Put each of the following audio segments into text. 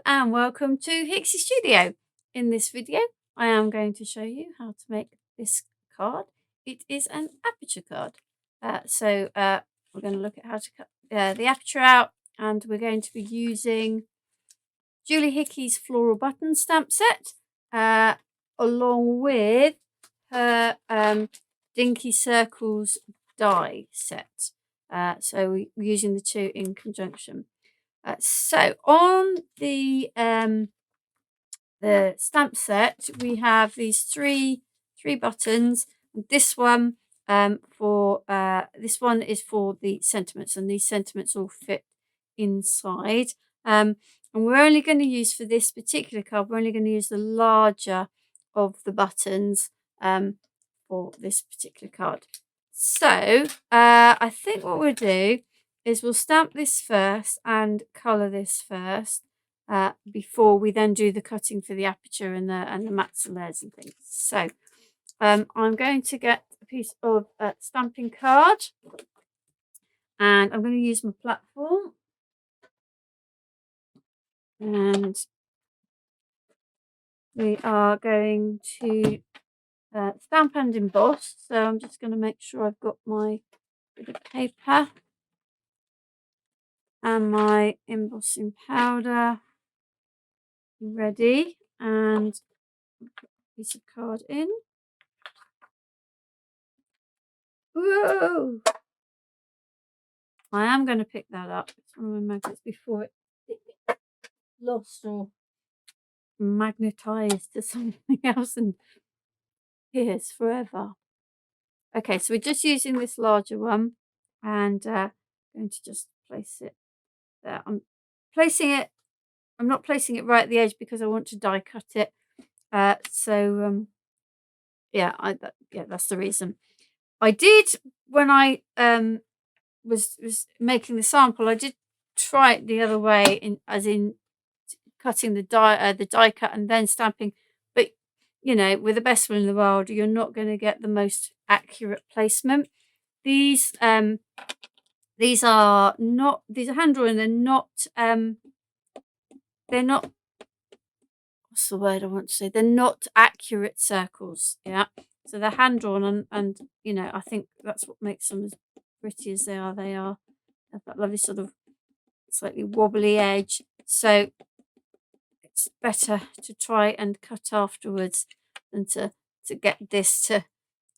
Hello and welcome to Hixxy Studio. In this video I am going to show you how to make this card. It is an aperture card. We're going to look at how to cut the aperture out, and we're going to be using Julie Hickey's Floral button stamp set along with her Dinky Circles die set. So we're using the two in conjunction. So on the stamp set, we have these three buttons. This one this one is for the sentiments, and these sentiments all fit inside. And we're only going to use, for this particular card, we're only going to use the larger of the buttons for this particular card. So I think what we'll do is we'll stamp this first and colour this first before we then do the cutting for the aperture and the mats and layers and things. So I'm going to get a piece of stamping card, and I'm going to use my platform, and we are going to stamp and emboss. So I'm just going to make sure I've got my bit of paper and my embossing powder ready, and put a piece of card in. Whoa! I am going to pick that up. It's one of my magnets before it gets lost or magnetized to something else and appears forever. Okay, so we're just using this larger one, and going to just place it there. I'm not placing it right at the edge because I want to die cut it. Yeah, that's the reason. I did, when I was making the sample, I did try it the other way, as in cutting the die cut and then stamping. But you know, with the best will in the world, you're not going to get the most accurate placement. These are hand drawn. They're not what's the word I want to say? They're not accurate circles. Yeah. So they're hand drawn, and you know, I think that's what makes them as pretty as they are. They have that lovely sort of slightly wobbly edge. So it's better to try and cut afterwards than to get this to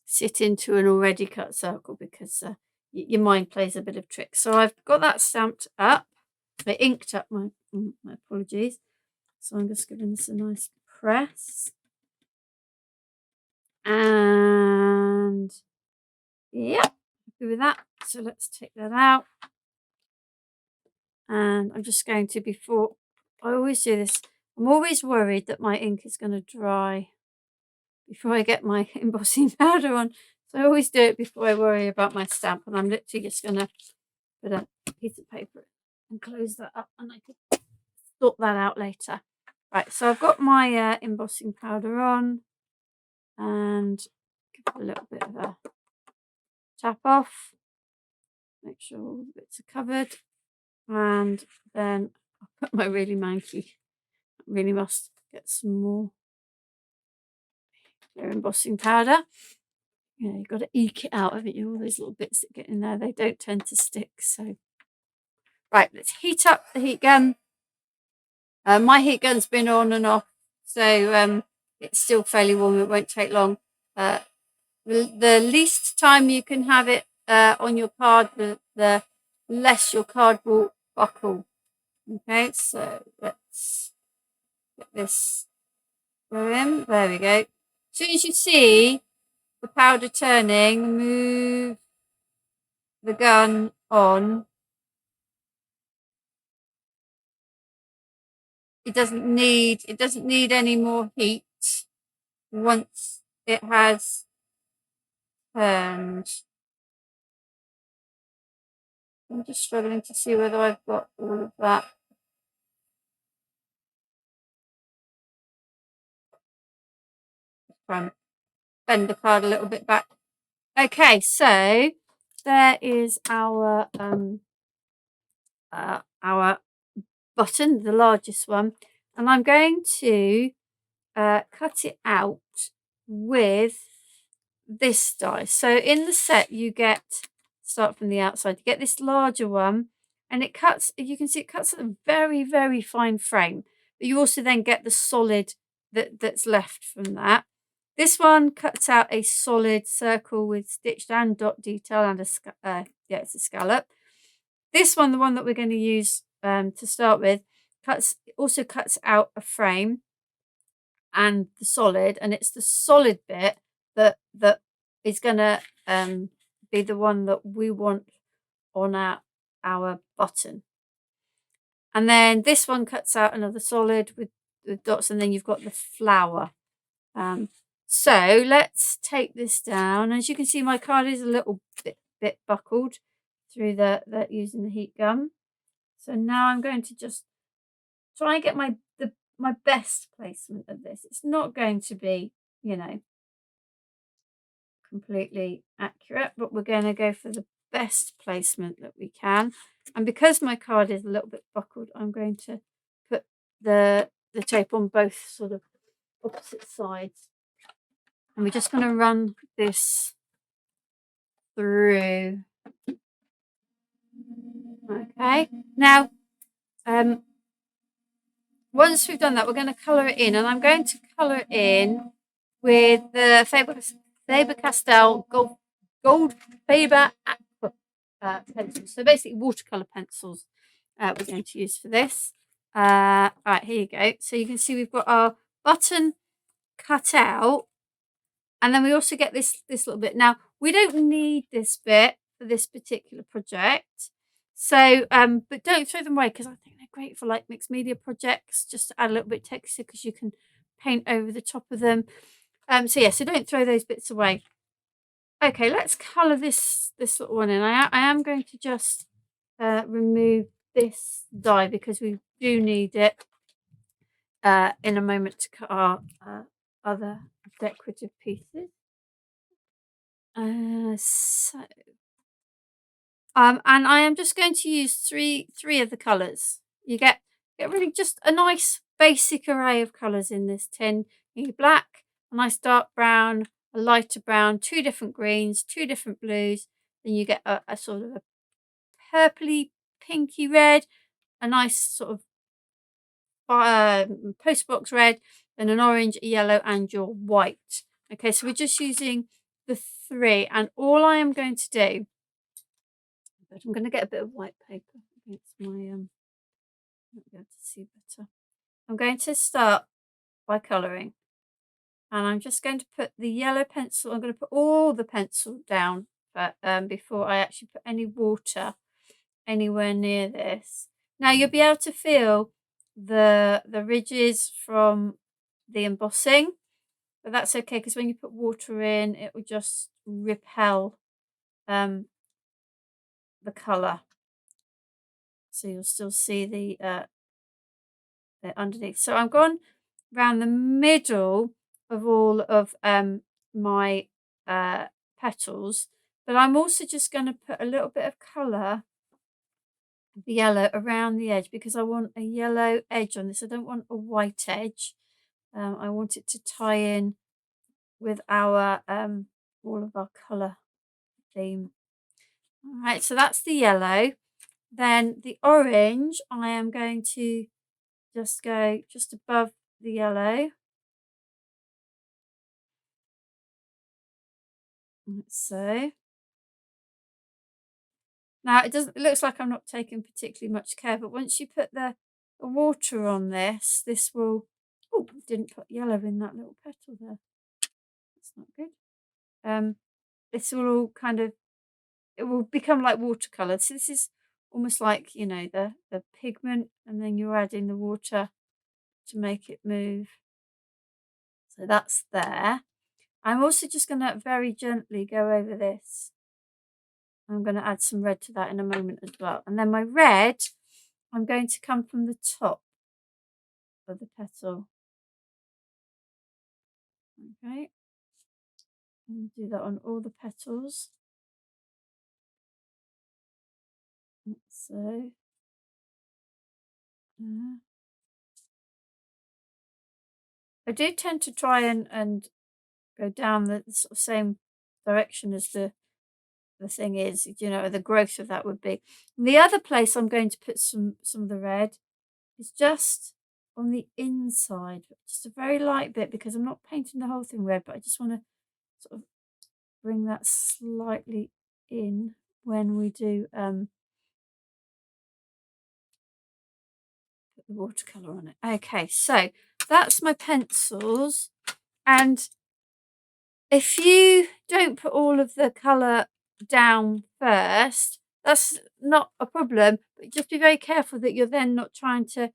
sit into an already cut circle, because your mind plays a bit of trick. So I've got that stamped up. I inked up, my apologies. So I'm just giving this a nice press. And yeah, happy with that. So let's take that out. And I'm just going to, before I always do this, I'm always worried that my ink is going to dry before I get my embossing powder on. So I always do it before I worry about my stamp. And I'm literally just going to put a piece of paper and close that up, and I can sort that out later. Right, so I've got my embossing powder on, and give it a little bit of a tap off. Make sure all the bits are covered. And then I'll put my really really must get some more clear embossing powder. You know, you've got to eke it out, haven't you? All those little bits that get in there, they don't tend to stick. So, right, let's heat up the heat gun. My heat gun's been on and off, so it's still fairly warm. It won't take long. The least time you can have it on your card, the less your card will buckle. Okay, so let's get this going. There we go. As soon as you see the powder turning, move the gun on. It doesn't need any more heat once it has turned. I'm just struggling to see whether I've got all of that. Try and bend the card a little bit back. Okay, so there is our button, the largest one. and I'm going to cut it out with this die. So in the set you get, start from the outside, you get this larger one, and it cuts, you can see it cuts at a very, very fine frame, but you also then get the solid that's left from that. This one cuts out a solid circle with stitched and dot detail and it's a scallop. This one, the one that we're going to use to start with, also cuts out a frame and the solid, and it's the solid bit that is going to be the one that we want on our button. And then this one cuts out another solid with dots, and then you've got the flower. So let's take this down. As you can see, my card is a little bit buckled through the using the heat gun. So now I'm going to just try and get my best placement of this. It's not going to be, you know, completely accurate, but we're going to go for the best placement that we can. And because my card is a little bit buckled, I'm going to put the tape on both sort of opposite sides. And we're just going to run this through. Okay, now once we've done that, we're going to colour it in, and I'm going to colour it in with the Faber Castell gold Faber aqua pencils. So basically watercolour pencils we're going to use for this. All right, here you go. So you can see we've got our button cut out, and then we also get this little bit. Now, we don't need this bit for this particular project. So, but don't throw them away, because I think they're great for like mixed media projects, just to add a little bit of texture, because you can paint over the top of them. So yeah, so don't throw those bits away. Okay, let's colour this little one in. I am going to just remove this die, because we do need it in a moment to cut our other decorative pieces. And I am just going to use three of the colours. You get really just a nice basic array of colours in this tin. You get black, a nice dark brown, a lighter brown, 2 different greens, 2 different blues. Then you get a sort of a purpley, pinky red, a nice sort of postbox red, and an orange, a yellow, and your white. Okay, so we're just using the 3, and all I am going to do, but I'm going to get a bit of white paper against my might be able to see better. I'm going to start by colouring, and I'm just going to put the yellow pencil. I'm going to put all the pencil down, but before I actually put any water anywhere near this. Now you'll be able to feel the ridges from the embossing, but that's okay, because when you put water in, it will just repel the colour. So you'll still see the underneath. So I've gone around the middle of all of my petals, but I'm also just going to put a little bit of colour, the yellow, around the edge, because I want a yellow edge on this. I don't want a white edge. I want it to tie in with our all of our colour theme. All right, so that's the yellow. Then the orange, I am going to just go just above the yellow. So now it looks like I'm not taking particularly much care, but once you put the water on this will, oh, didn't put yellow in that little petal there. That's not good. This will all kind of, it will become like watercolour. So this is almost like, you know, the pigment, and then you're adding the water to make it move. So that's there. I'm also just going to very gently go over this. I'm going to add some red to that in a moment as well. And then my red, I'm going to come from the top of the petal. Okay. And do that on all the petals. So, I do tend to try and go down the sort of same direction as the thing is, the growth of that would be. And the other place I'm going to put some of the red is just on the inside, just a very light bit, because I'm not painting the whole thing red, but I just want to sort of bring that slightly in when we do put the watercolour on it. Okay, so that's my pencils, and if you don't put all of the colour down first, that's not a problem, but just be very careful that you're then not trying to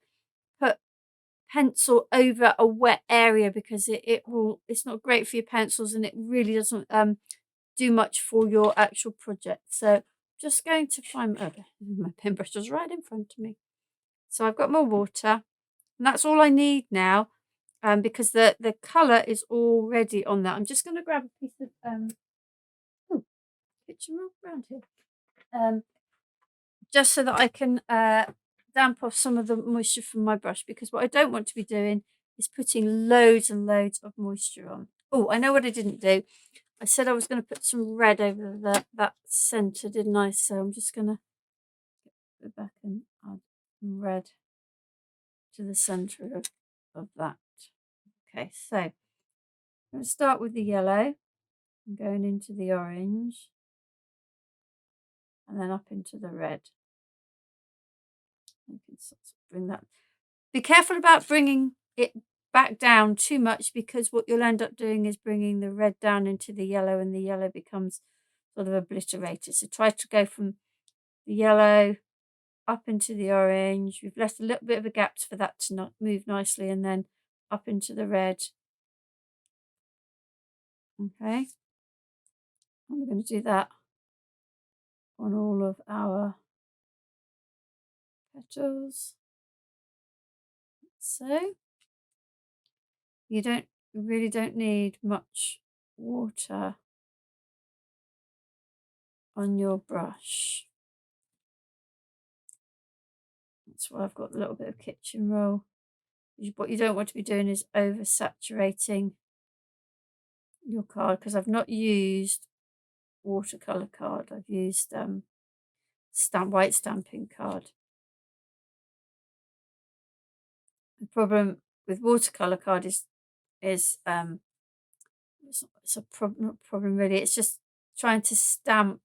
put pencil over a wet area, because it's not great for your pencils, and it really doesn't do much for your actual project. So just going to find my paintbrush is right in front of me. So I've got my water, and that's all I need now, because the colour is already on that. I'm just going to grab a piece of kitchen roll around here, just so that I can damp off some of the moisture from my brush, because what I don't want to be doing is putting loads and loads of moisture on. Oh, I know what I didn't do. I said I was going to put some red over that centre, didn't I? So I'm just going to go back and add red to the centre of that. Okay, so I'm going to start with the yellow and going into the orange, and then up into the red. You can sort of bring that. Be careful about bringing it back down too much, because what you'll end up doing is bringing the red down into the yellow, and the yellow becomes sort of obliterated. So try to go from the yellow up into the orange. We've left a little bit of a gap for that to not move nicely, and then up into the red. Okay, and we're going to do that on all of our petals. So you really don't need much water on your brush. That's why I've got a little bit of kitchen roll. What you don't want to be doing is oversaturating your card, because I've not used watercolour card. I've used white stamping card. The problem with watercolour card is it's a problem, not problem really. It's just trying to stamp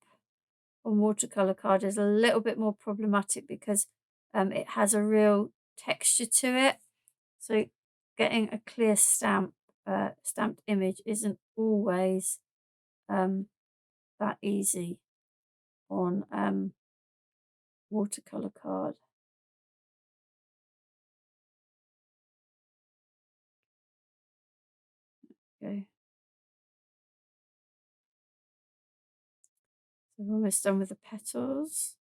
on watercolour card is a little bit more problematic, because it has a real texture to it. So getting a clear stamped image isn't always that easy on watercolour card. Okay. So we're almost done with the petals.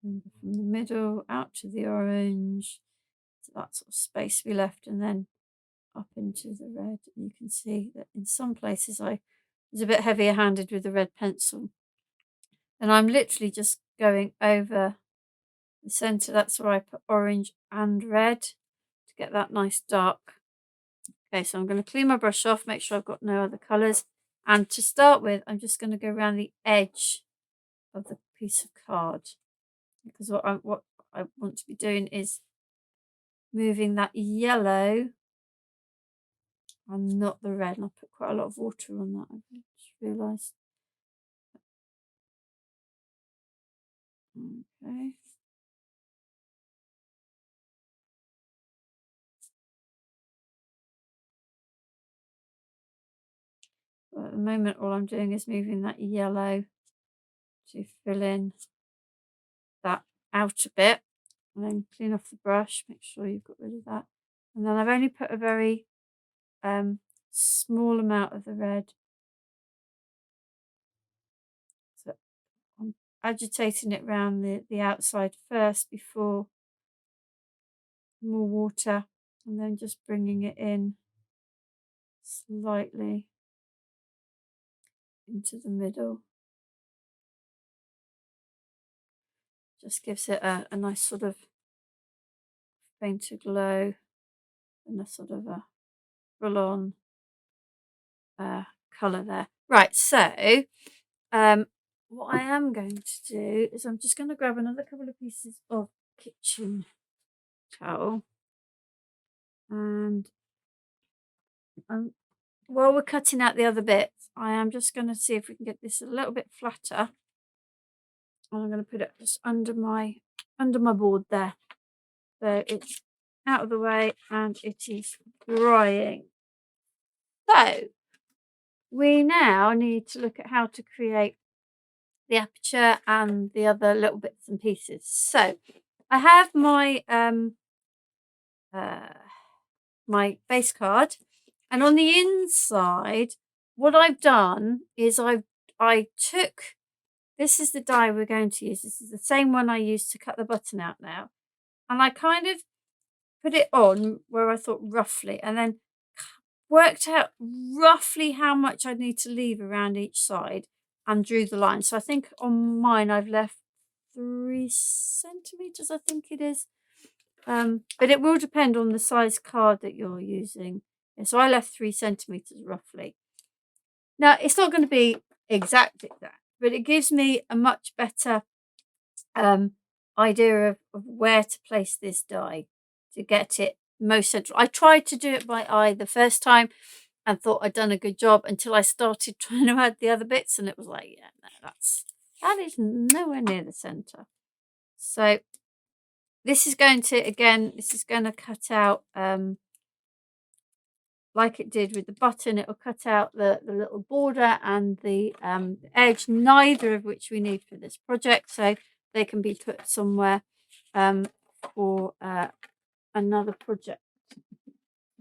And from the middle out to the orange, so that sort of space we left, and then up into the red. And you can see that in some places I was a bit heavier handed with the red pencil, and I'm literally just going over the centre. That's where I put orange and red to get that nice dark. Okay, so I'm going to clean my brush off, make sure I've got no other colours, and to start with I'm just going to go around the edge of the piece of card, because what I want to be doing is moving that yellow and not the red. And I put quite a lot of water on that, I just realised. Okay. So at the moment all I'm doing is moving that yellow to fill in that outer bit, and then clean off the brush, make sure you've got rid of that. And then I've only put a very small amount of the red, so I'm agitating it around the outside first before more water, and then just bringing it in slightly into the middle. Just gives it a nice sort of Paint a Glow and a sort of a full-on colour there. Right, so what I am going to do is I'm just going to grab another couple of pieces of kitchen towel, and while we're cutting out the other bits, I am just going to see if we can get this a little bit flatter, and I'm going to put it just under my board there, so it's out of the way and it is drying. So we now need to look at how to create the aperture and the other little bits and pieces. So I have my my base card, and on the inside what I've done is I took, this is the die we're going to use, this is the same one I used to cut the button out now, and I kind of put it on where I thought roughly, and then worked out roughly how much I need to leave around each side and drew the line. So I think on mine I've left 3 centimeters, I think it is. But it will depend on the size card that you're using. Yeah, so I left 3 centimeters roughly. Now it's not going to be exact, but it gives me a much better idea of where to place this die to get it most central. I tried to do it by eye the first time and thought I'd done a good job until I started trying to add the other bits, and it was like, yeah, no, that is nowhere near the center. So this is going to, again, this is going to cut out like it did with the button. It will cut out the little border and the edge, neither of which we need for this project, so they can be put somewhere for another project.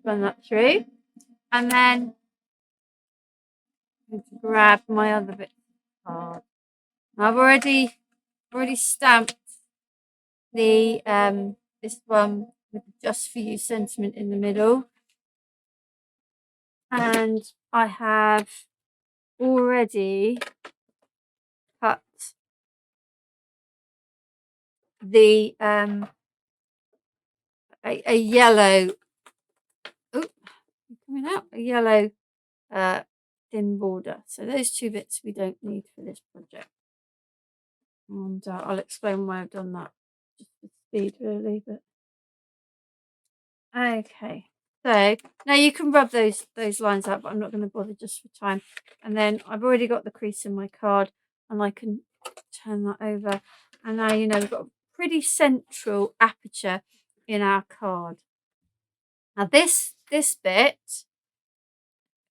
Run that through, and then I'm going to grab my other bit of card. I've already stamped the this one with the Just For You sentiment in the middle, and I have already cut the a yellow, coming out, a yellow thin border. So those 2 bits we don't need for this project, and I'll explain why I've done that just for speed really. But okay, so now you can rub those lines out, but I'm not going to bother just for time. And then I've already got the crease in my card, and I can turn that over, and now you know we've got a pretty central aperture in our card. Now this bit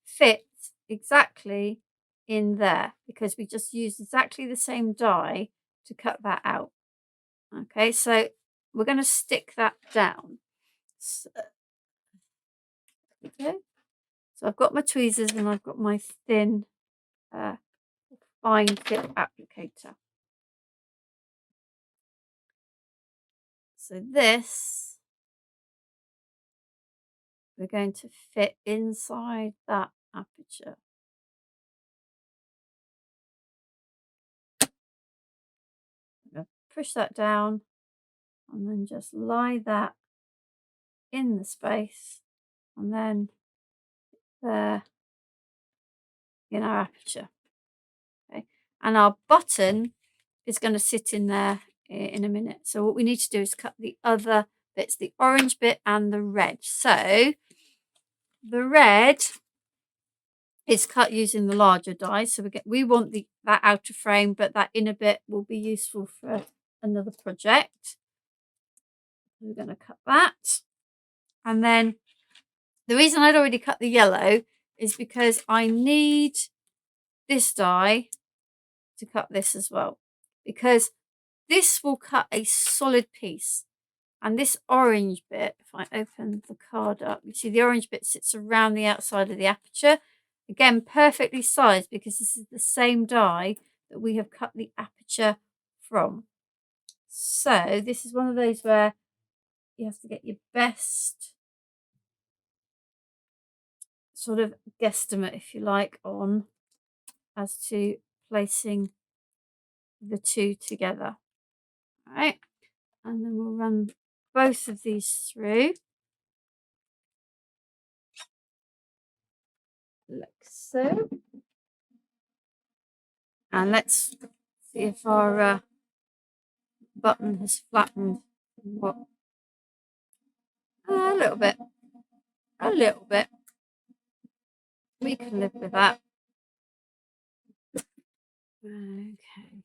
fits exactly in there because we just used exactly the same die to cut that out. Okay, so we're going to stick that down. So, okay, so I've got my tweezers and I've got my thin fine tip applicator. So this we're going to fit inside that aperture. I'm going to push that down and then just lie that in the space, and then there in our aperture. Okay, and our button is going to sit in there in a minute. So what we need to do is cut the other bits, the orange bit and the red. So the red is cut using the larger die. So we want that outer frame, but that inner bit will be useful for another project. We're going to cut that. And then the reason I'd already cut the yellow is because I need this die to cut this as well, because this will cut a solid piece. And this orange bit, if I open the card up, you see the orange bit sits around the outside of the aperture. Again, perfectly sized because this is the same die that we have cut the aperture from. So this is one of those where you have to get your best sort of guesstimate, if you like, on as to placing the 2 together. All right, and then we'll run both of these through. Like so. And let's see if our button has flattened. What? A little bit. A little bit. We can live with that. Okay.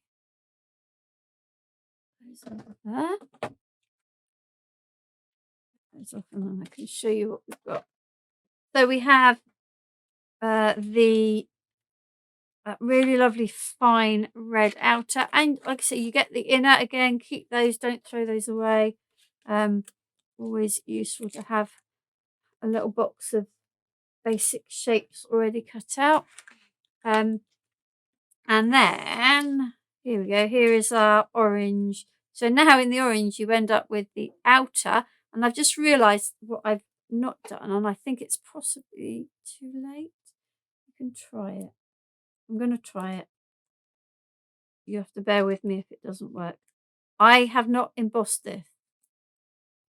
Those over there. Those off, and then I can show you what we've got. So we have the really lovely fine red outer, and like I say, you get the inner. Again, keep those, don't throw those away. Always useful to have a little box of basic shapes already cut out. And then here we go, here is our orange. So now in the orange you end up with the outer, and I've just realized what I've not done, and I think it's possibly too late. You can try it. I'm going to try it. You have to bear with me if it doesn't work. I have not embossed this,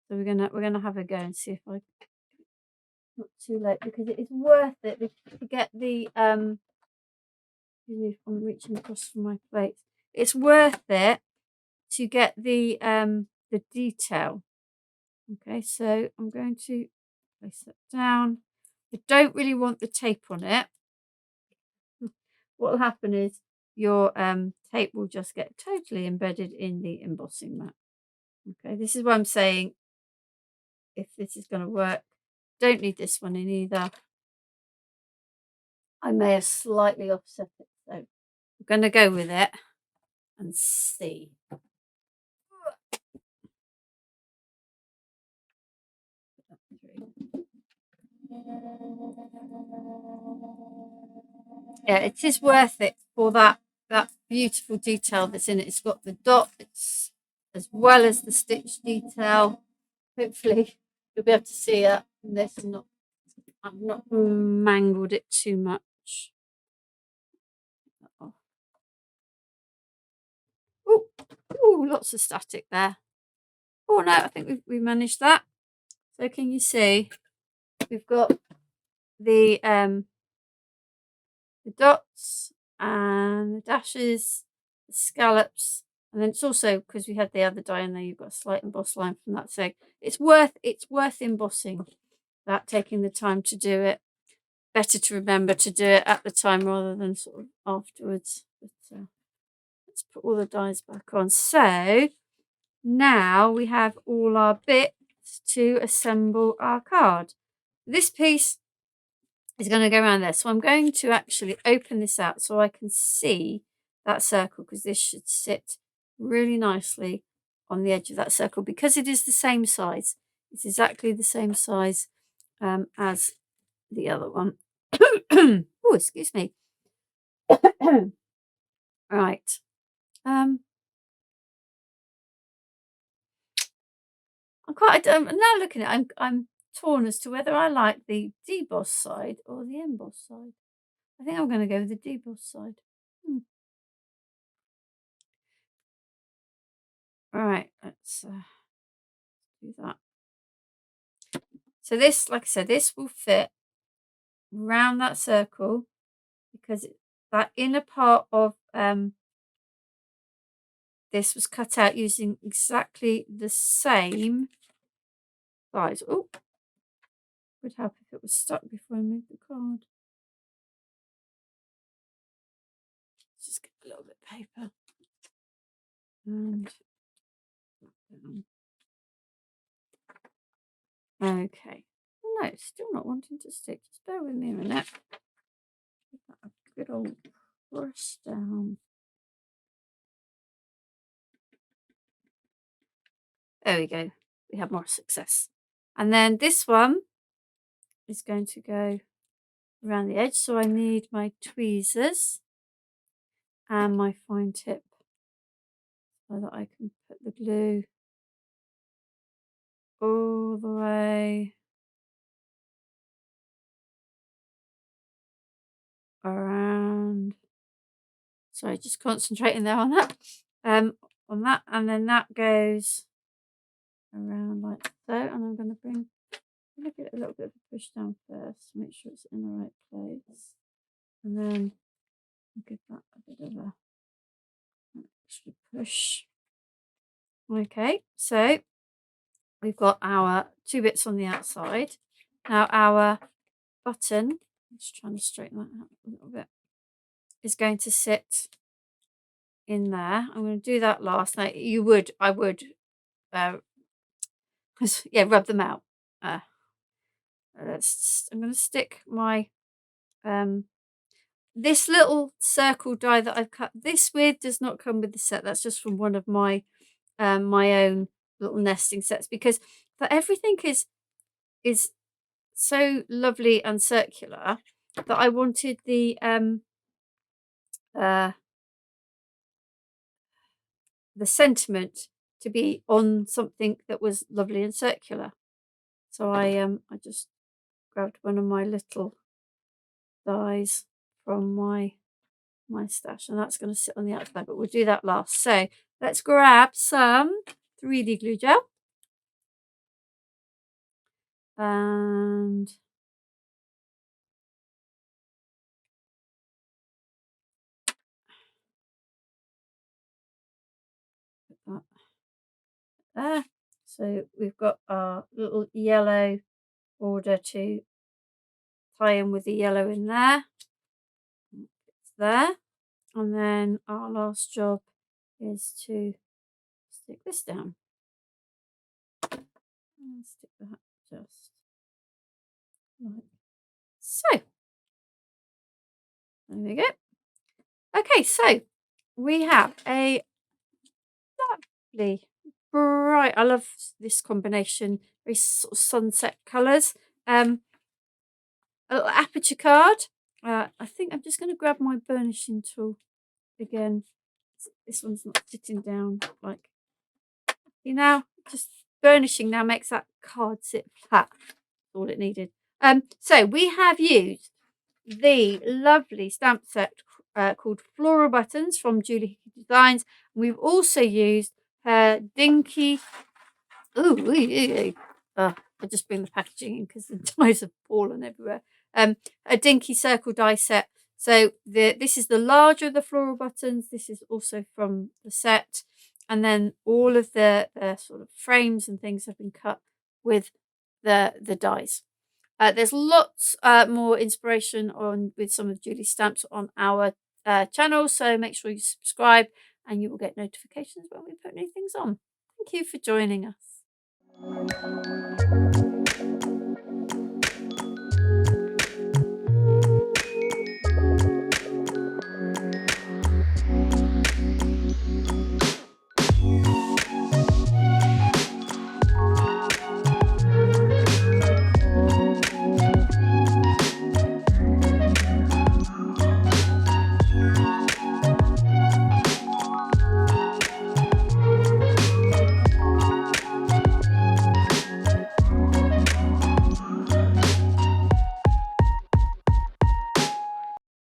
so we're gonna have a go and see if I. Not too late, because it is worth it to get the I'm reaching across from my plate. It's worth it to get the detail. Okay, so I'm going to place that down. I don't really want the tape on it. What will happen is your tape will just get totally embedded in the embossing mat. Okay, this is what I'm saying. If this is going to work, don't need this one in either. I may have slightly offset it, so I'm going to go with it and see. Yeah, it is worth it for that beautiful detail that's in it. It's got the dot, it's as well as the stitch detail. Hopefully you'll be able to see it in this and I've not mangled it too much. Oh, lots of static there. Oh no, I think we managed that. So can you see we've got the dots and the dashes, the scallops, and then it's also, because we had the other die in there, you've got a slight emboss line from that. So it's worth embossing that, taking the time to do it. Better to remember to do it at the time rather than sort of afterwards. But let's put all the dies back on. So now we have all our bits to assemble our card. This piece is going to go around there. So I'm going to actually open this out so I can see that circle, because this should sit really nicely on the edge of that circle, because it is the same size. It's exactly the same size as the other one. Oh, excuse me. Right. I'm now looking at it, I'm torn as to whether I like the deboss side or the emboss side. I think I'm going to go with the deboss side. All right, let's do that. So this, like I said, this will fit round that circle, because that inner part of this was cut out using exactly the same size. Oh, would help if it was stuck before I moved the card. Let's just get a little bit of paper and okay. Oh, no, it's still not wanting to stick. Just bear with me a minute. Give that a good old brush down. There we go. We have more success. And then this one is going to go around the edge. So I need my tweezers and my fine tip so that I can put the glue all the way around. Sorry, just concentrating there on that. And then that goes around like so, and I'm going to give it a little bit of a push down first to make sure it's in the right place, and then give that a bit of a extra push. Okay, so we've got our 2 bits on the outside. Now our button, I'm just trying to straighten that out a little bit, is going to sit in there. I'm going to do that last. Now I would, yeah, rub them out. I'm going to stick my this little circle die that I've cut this with does not come with the set. That's just from one of my my own little nesting sets, because that everything is so lovely and circular that I wanted the sentiment to be on something that was lovely and circular. So I just grabbed one of my little dies from my stash, and that's going to sit on the outside, but we'll do that last. So let's grab some 3D glue gel and put that there. So we've got our little yellow border to tie in with the yellow in there. It's there. And then our last job is to stick this down. And stick that just like so. There we go. Okay, so we have a lovely bright, I love this combination, very sort of sunset colours. A little aperture card. I think I'm just going to grab my burnishing tool again. This one's not sitting down like, you know, just burnishing now makes that card sit flat. That's all it needed. So we have used the lovely stamp set called Floral Buttons from Julie Hickey Designs. We've also used her Dinky. I just bring the packaging in because the dies have fallen everywhere. A Dinky circle die set. So this is the larger of the floral buttons. This is also from the set, and then all of the sort of frames and things have been cut with the dies. There's lots more inspiration with some of Julie's stamps on our channel, so make sure you subscribe and you will get notifications when we put new things on. Thank you for joining us.